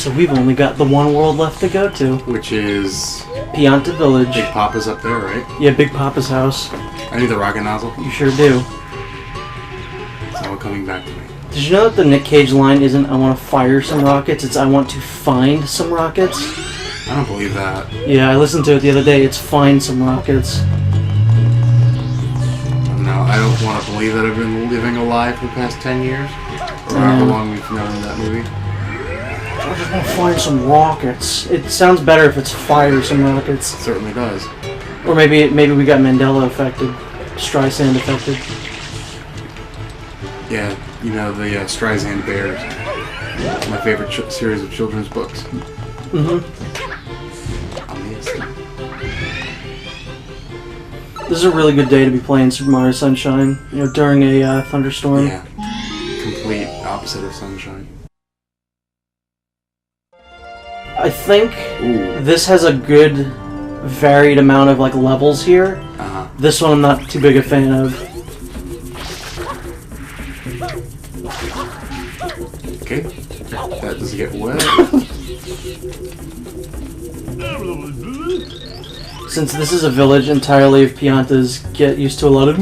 So we've only got the one world left to go to. Which is... Pianta Village. Big Papa's up there, right? Yeah, Big Papa's house. I need the rocket nozzle. You sure do. It's all coming back to me. Did you know that the Nick Cage line isn't "I want to fire some rockets"? It's "I want to find some rockets"? I don't believe that. Yeah, I listened to it the other day. It's "find some rockets." No, I don't want to believe that I've been living a lie for the past 10 years. Or however long we've known that movie. I just want to find some rockets. It sounds better if it's "fire some rockets." It certainly does. Or maybe we got Mandela affected. Streisand affected. Yeah, you know, the Streisand Bears. My favorite series of children's books. Mm-hmm. Amazing. This is a really good day to be playing Super Mario Sunshine, you know, during a thunderstorm. Yeah. Complete opposite of Sunshine. I think Ooh. this has a good, varied amount of, like, levels here. Uh-huh. This one I'm not too big a fan of. Okay. That doesn't get wet. Since this is a village entirely of Piantas, get used to a lot of...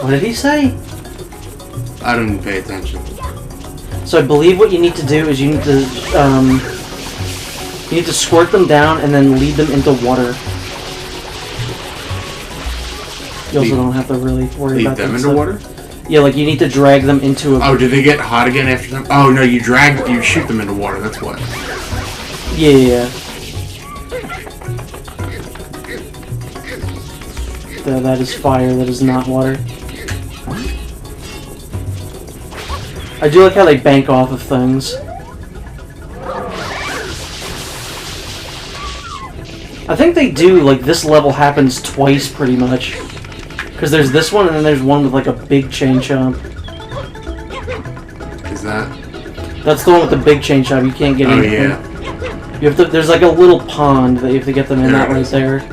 What did he say? I didn't pay attention. So I believe what you need to do is you need to squirt them down and then lead them into water. You also don't have to really worry about them into stuff. water? Yeah, like you need to drag them into a... Oh, do they get hot again after them? Oh, no, you shoot them into water, that's what. Yeah. That is fire, that is not water. I do like how they bank off of things. I think they do, like, this level happens twice pretty much. Because there's this one and then there's one with like a big chain chomp. Is that? That's the one with the big chain chomp, you can't get in. Oh, yeah. You have to, there's like a little pond that you have to get them in, that right there.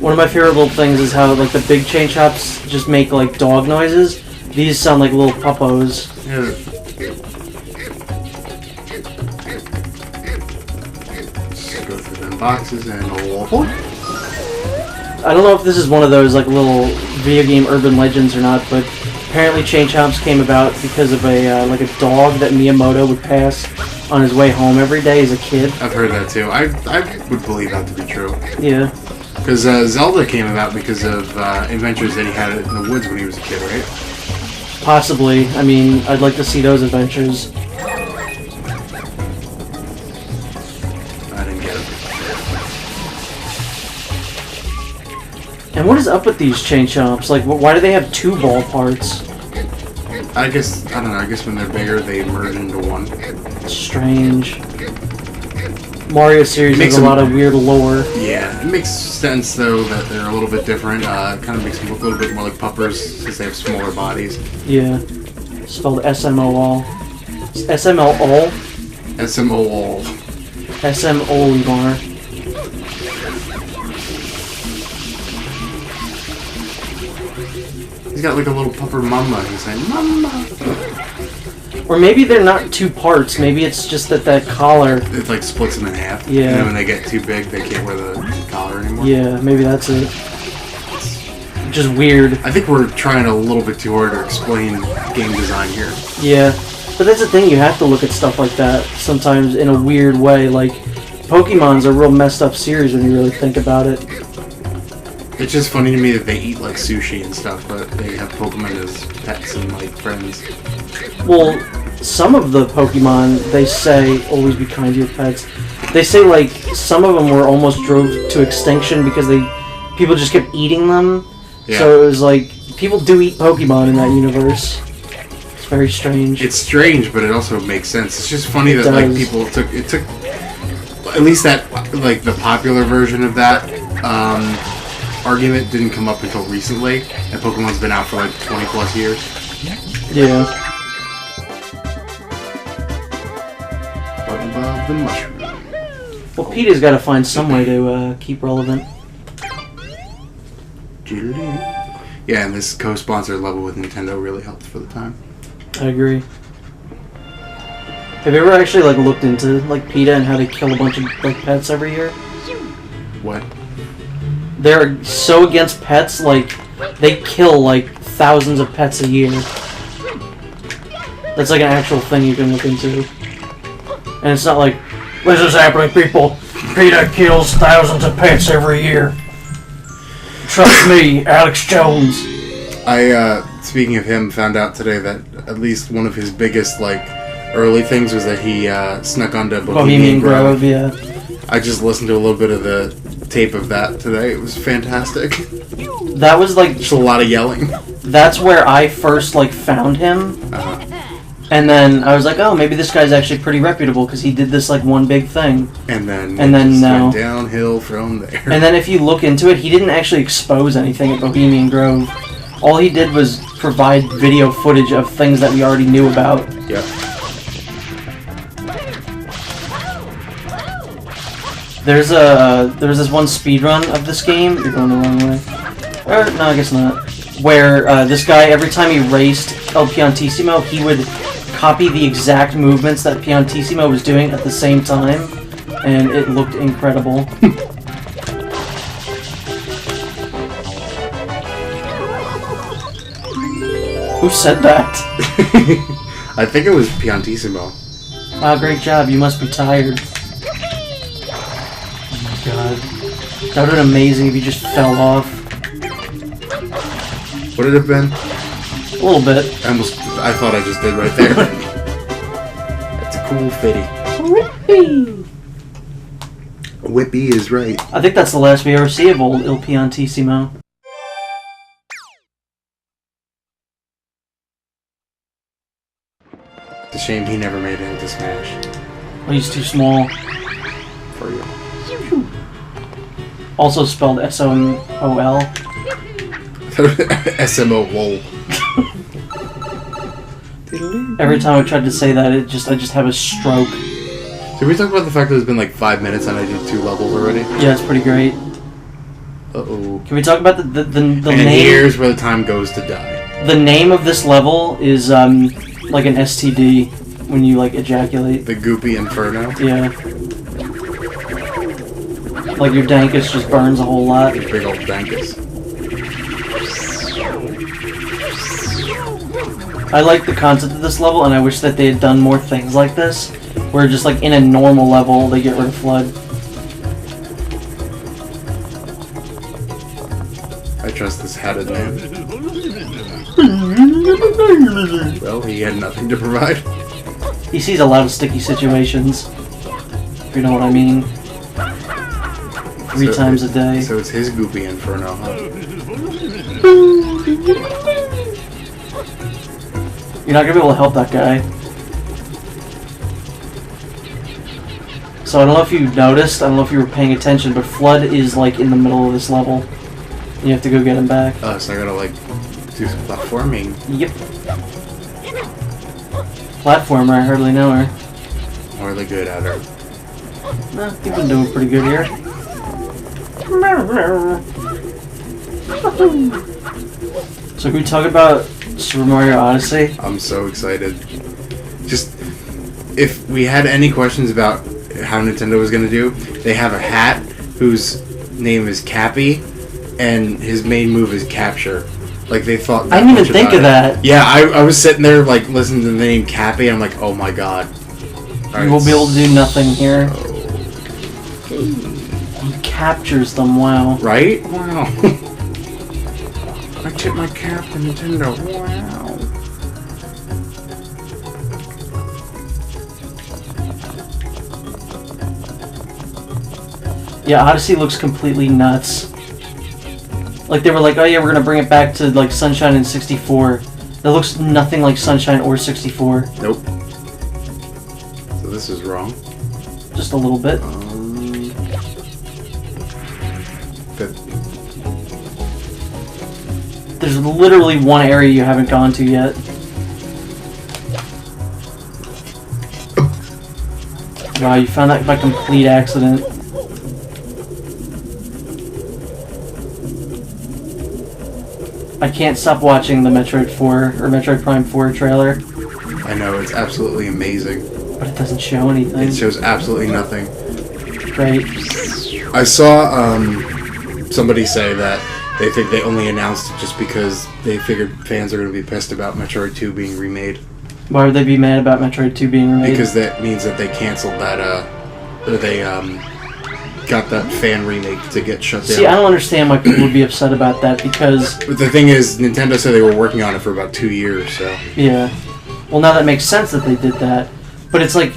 One of my favorite little things is how like the big chain chomps just make like dog noises. These sound like little puppos. Yeah. Just go through them boxes and I don't know if this is one of those like little video game urban legends or not, but apparently chain chomps came about because of a like a dog that Miyamoto would pass on his way home every day as a kid. I've heard that too. I would believe that to be true. Yeah. Because Zelda came about because of adventures that he had in the woods when he was a kid, right? Possibly. I mean, I'd like to see those adventures. I didn't get it. And what is up with these chain chomps? Like, why do they have two ball parts? I don't know, I guess when they're bigger, they merge into one. Strange. Mario series has a lot of weird lore. Yeah, it makes sense, though, that they're a little bit different. It kind of makes them look a little bit more like puppers, since they have smaller bodies. Yeah. Spelled S-M-O-L. S-M-L-O? S-M-O-L. S-M-O-L. He's got like a little pupper mama. He's saying, "Mama." Or maybe they're not two parts. Maybe it's just that collar... It like splits them in half. Yeah. And then when they get too big, they can't wear the collar anymore. Yeah, maybe that's it. Just weird. I think we're trying a little bit too hard to explain game design here. Yeah. But that's the thing, you have to look at stuff like that sometimes in a weird way. Like, Pokemon's a real messed up series when you really think about it. It's just funny to me that they eat like sushi and stuff, but they have Pokemon as pets and like friends. Well, some of the Pokemon, they say, always be kind to your pets. They say, like, some of them were almost drove to extinction because people just kept eating them. Yeah. So it was like, people do eat Pokemon in that universe. It's very strange. It's strange, but it also makes sense. It's just funny that, like, people took, at least that, like, the popular version of that, argument didn't come up until recently, and Pokemon's been out for, like, 20 plus years. Yeah. Above the mushroom. Well, PETA's got to find some way to keep relevant. Yeah, and this co-sponsored level with Nintendo really helped for the time. I agree. Have you ever actually like looked into like PETA and how they kill a bunch of like pets every year? What? They're so against pets, like they kill like thousands of pets a year. That's like an actual thing you can look into. And it's not like, this is happening, people. PETA kills thousands of pets every year. Trust me, Alex Jones. I, speaking of him, found out today that at least one of his biggest, like, early things was that he, snuck onto Bohemian Grove. Yeah. I just listened to a little bit of the tape of that today. It was fantastic. That was like... Just a lot of yelling. That's where I first, like, found him. And then I was like, oh, maybe this guy's actually pretty reputable because he did this, like, one big thing. And then no. went downhill from there. And then if you look into it, he didn't actually expose anything at Bohemian Grove. All he did was provide video footage of things that we already knew about. Yep. There was this one speedrun of this game. You're going the wrong way. Or, no, I guess not. Where this guy, every time he raced El Piantissimo, he would copy the exact movements that Piantissimo was doing at the same time, and it looked incredible. Who said that? I think it was Piantissimo. Wow, great job. You must be tired. Oh my god. That would have been amazing if you just fell off. Would it have been? A little bit. I thought I just did right there. That's a cool fitty. Whippy! Whippy is right. I think that's the last we ever see of old Il Piantissimo. It's a shame he never made it into Smash. Well, he's too small. For you. Also spelled S-O-M-O-L. SMO lol. Every time I tried to say that, I just have a stroke. Did we talk about the fact that it's been like 5 minutes and I did 2 levels already? Yeah, it's pretty great. Uh-oh. Can we talk about the and name? here's where the time goes to die. The name of this level is like an STD when you like ejaculate. The Goopy Inferno. Yeah. Like your dankus just burns a whole lot. Big old dankus. I like the concept of this level, and I wish that they had done more things like this, where just like in a normal level they get rid of Flood. I trust this hatted man. Well, he had nothing to provide. He sees a lot of sticky situations, if you know what I mean. 3 times a day. So it's his Goopy Inferno, huh? You're not gonna be able to help that guy. So I don't know if you noticed, I don't know if you were paying attention, but Flood is like in the middle of this level. You have to go get him back. So I gotta like do some platforming. Yep. Platformer, I hardly know her. I'm really good at her. Nah, you've been doing pretty good here. So can we talk about Super Mario Odyssey? I'm so excited. Just, if we had any questions about how Nintendo was gonna do, they have a hat whose name is Cappy, and his main move is Capture. Like, they thought that I didn't even much think about of it. that. Yeah, I was sitting there, like, listening to the name Cappy, and I'm like, oh my god. You will be able to do nothing here. He captures them, wow. Right? Wow. I tip my cap to Nintendo. Wow. Yeah, Odyssey looks completely nuts. Like, they were like, oh yeah, we're gonna bring it back to, like, Sunshine and 64. That looks nothing like Sunshine or 64. Nope. So this is wrong. Just a little bit. Good. There's literally one area you haven't gone to yet. Wow, you found that by complete accident. I can't stop watching the Metroid 4 or Metroid Prime 4 trailer. I know, it's absolutely amazing. But it doesn't show anything. It shows absolutely nothing. Great. I saw somebody say that they think they only announced it just because they figured fans are going to be pissed about Metroid 2 being remade. Why would they be mad about Metroid 2 being remade? Because that means that they canceled that, or they got that fan remake to get shut down. See, I don't understand why people would be upset about that, because... But the thing is, Nintendo said they were working on it for about 2 years, so... Yeah. Well, now that makes sense that they did that. But it's like,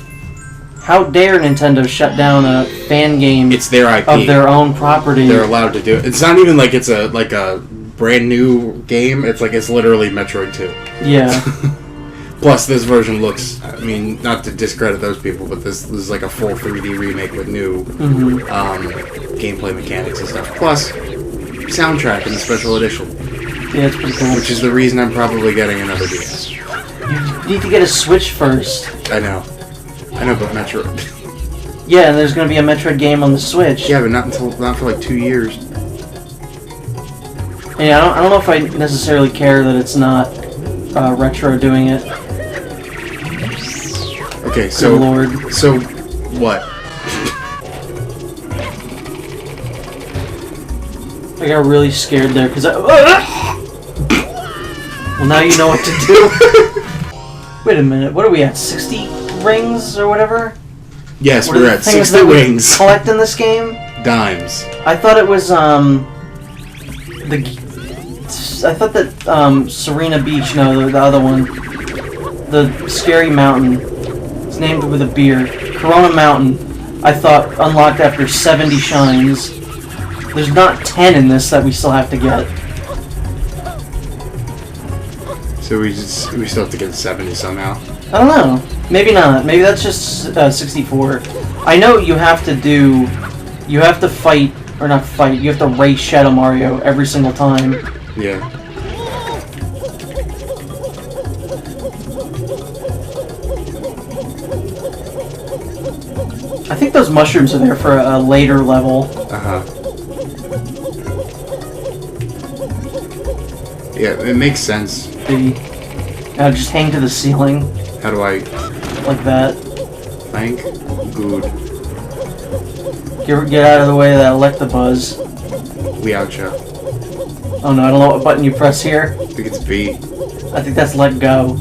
how dare Nintendo shut down a fan game it's their IP. Of their own property? They're allowed to do it. It's not even like it's a brand new game. It's like it's literally Metroid 2. Yeah. Plus, this version looks, I mean, not to discredit those people, but this is like a full 3D remake with new gameplay mechanics and stuff. Plus, soundtrack in the special edition. Yeah, it's pretty cool. Which is the reason I'm probably getting another DS. You need to get a Switch first. I know, but Metroid. Yeah, and there's going to be a Metroid game on the Switch. Yeah, but not for like 2 years. Yeah, I don't know if I necessarily care that it's not Retro doing it. Okay, so Good Lord. So what? I got really scared there because I. Well, now you know what to do. Wait a minute. What are we at? 60 rings or whatever? Yes, what we're at 60 that rings. We collect in this game? Dimes. I thought it was I thought that Serena Beach. No, the other one. The Scary Mountain. It's named with a beer. Corona Mountain. I thought unlocked after 70 shines. There's not 10 in this that we still have to get. So we still have to get 70 somehow. I don't know. Maybe not. Maybe that's just 64. I know you have to fight, or not fight, you have to race Shadow Mario every single time. Yeah. I think those mushrooms are there for a later level. Uh-huh. Yeah, it makes sense. Just hang to the ceiling. How do I... Like that. Thank good. Get out of the way of that Electabuzz. Oucha. Oh no, I don't know what button you press here. I think it's B. I think that's let go.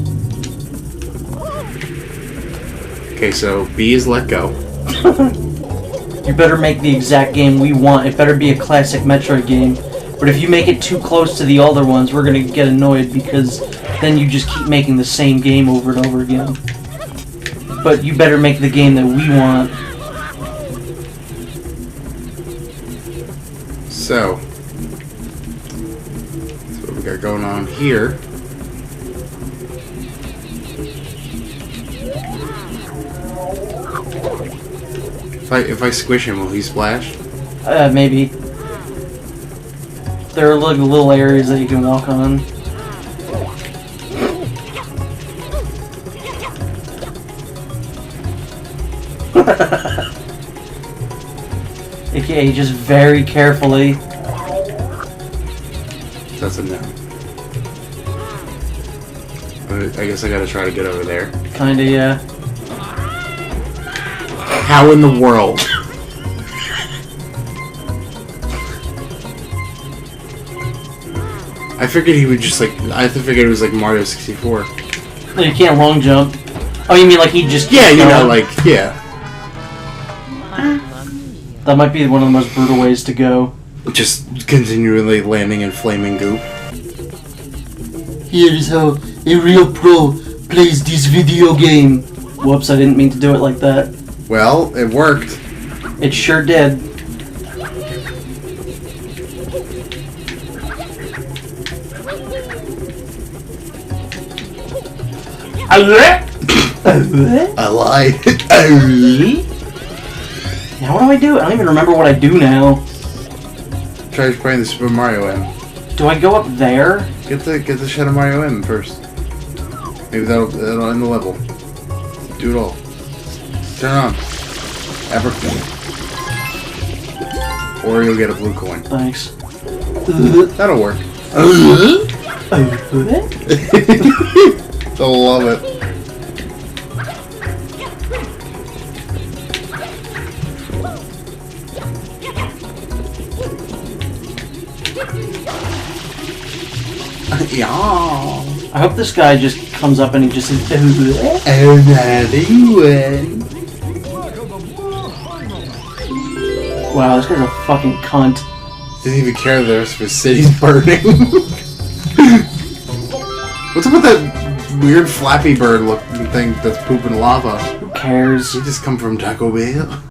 Okay, so B is let go. You better make the exact game we want. It better be a classic Metroid game. But if you make it too close to the older ones, we're gonna get annoyed because then you just keep making the same game over and over again. But you better make the game that we want. So, that's what we got going on here. If I squish him, will he splash? Maybe. There are like little areas that you can walk on. AKA just very carefully. That's a no. I guess I gotta try to get over there. Kinda, yeah. How in the world? I figured he would just like. I figured it was like Mario 64. No, you can't long jump. Oh, you mean like he just. Yeah, you know, like, yeah. That might be one of the most brutal ways to go. Just continually landing in flaming goop. Here is how a real pro plays this video game. Whoops, I didn't mean to do it like that. Well, it worked. It sure did. I lied. Now what do I do? I don't even remember what I do now. Try playing the Super Mario M. Do I go up there? Get the Shadow Mario M first. Maybe that'll end the level. Do it all. Turn it on. Everything. Or you'll get a blue coin. Thanks. That'll work. I love it. Yeah. I hope this guy just comes up and he just says, wow, this guy's a fucking cunt. Didn't even care that the rest of his city's burning. What's up with that weird Flappy Bird looking thing that's pooping lava? Who cares? He just come from Taco Bell.